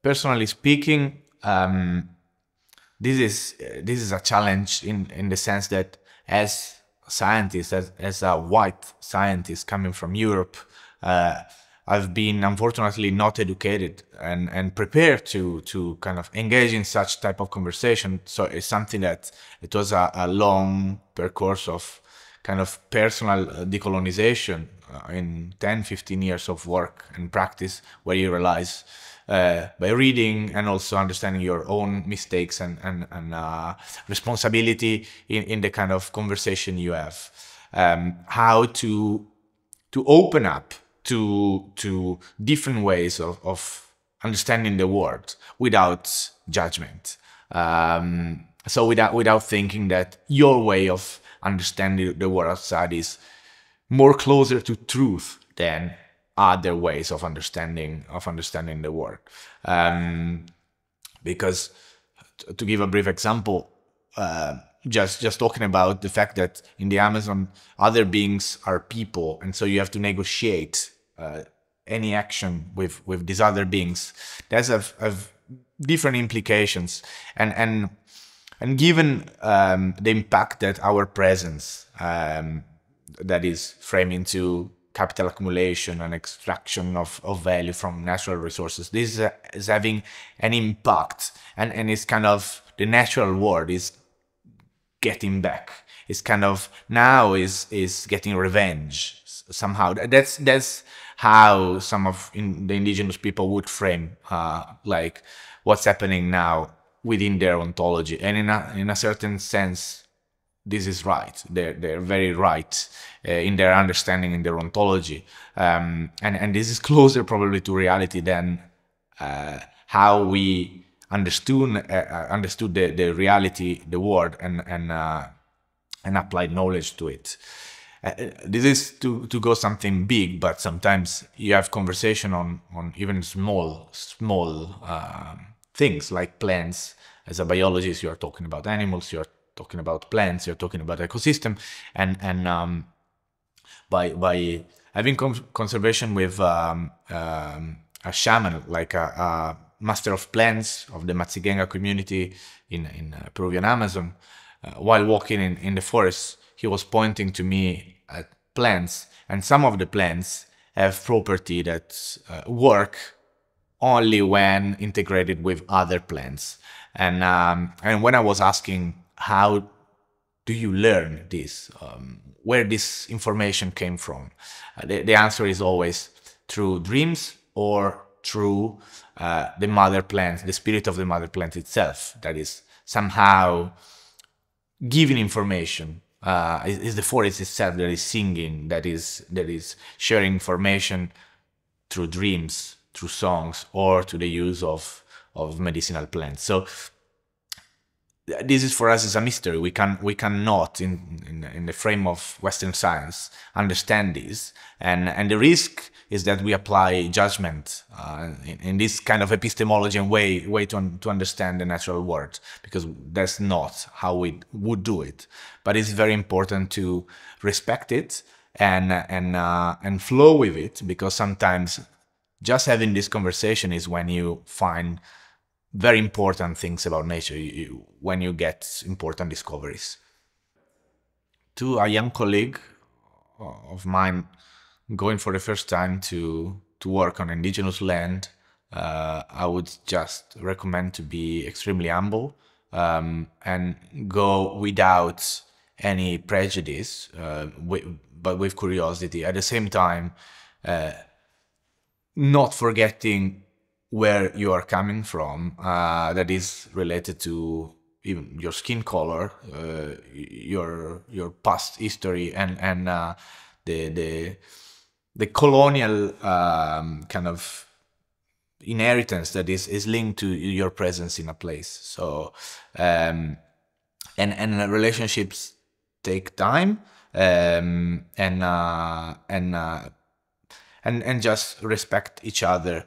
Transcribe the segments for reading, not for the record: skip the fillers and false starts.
Personally speaking, this is a challenge in the sense that as a scientist, as a white scientist coming from Europe, I've been unfortunately not educated and prepared to kind of engage in such type of conversation. So it's something that it was a long course of kind of personal decolonization in 10, 15 years of work and practice, where you realize by reading and also understanding your own mistakes and responsibility in the kind of conversation you have, how to open up to different ways of understanding the world without judgment. So without thinking that your way of understanding the world outside is more closer to truth than other ways of understanding the world. Because to give a brief example, just talking about the fact that in the Amazon, other beings are people, and so you have to negotiate any action with these other beings. That's have different implications, and given the impact that our presence, that is framed into capital accumulation and extraction of value from natural resources, this is having an impact, and it's kind of the natural world is getting back. It's kind of now is getting revenge somehow. That's how some of the indigenous people would frame like what's happening now within their ontology, and in a certain sense, this is right. They're very right in their understanding, in their ontology, and this is closer probably to reality than how we understood the reality, the world, and applied knowledge to it. This is to go something big, but sometimes you have conversation on even small things like plants. As a biologist, you are talking about animals, you're talking about plants, you're talking about ecosystem, and by having conservation with a shaman, like a master of plants of the Matsigenga community in Peruvian Amazon, while walking in the forest, he was pointing to me at plants, and some of the plants have property that work only when integrated with other plants. And when I was asking, how do you learn this? Where this information came from? The answer is always through dreams or through the mother plant, the spirit of the mother plant itself, that is somehow giving information. It's the forest itself that is singing, that is sharing information through dreams, through songs, or to the use of medicinal plants. So this is for us is a mystery. We cannot in the frame of Western science understand this, and the risk is that we apply judgment in this kind of epistemology and way to understand the natural world, because that's not how we would do it. But it's very important to respect it and flow with it, because sometimes just having this conversation is when you find very important things about nature, when you get important discoveries. To a young colleague of mine going for the first time to work on indigenous land, I would just recommend to be extremely humble and go without any prejudice, but with curiosity. At the same time, not forgetting where you are coming from, that is related to even your skin color, your past history, and the colonial kind of inheritance that is linked to your presence in a place. So and relationships take time, and just respect each other.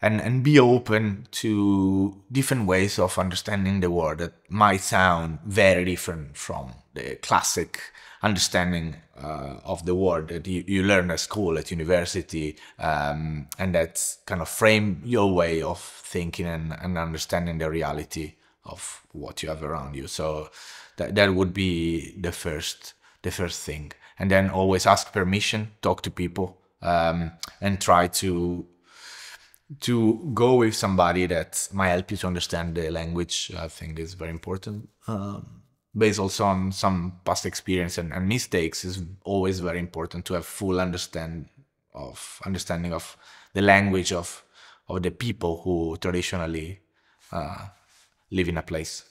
and be open to different ways of understanding the world that might sound very different from the classic understanding of the world that you learn at school, at university, and that kind of frame your way of thinking and understanding the reality of what you have around you. So that would be the first thing. And then always ask permission, talk to people, and try to go with somebody that might help you to understand the language. I think is very important. Based also on some past experience and mistakes, is always very important to have full understanding of the language of the people who traditionally live in a place.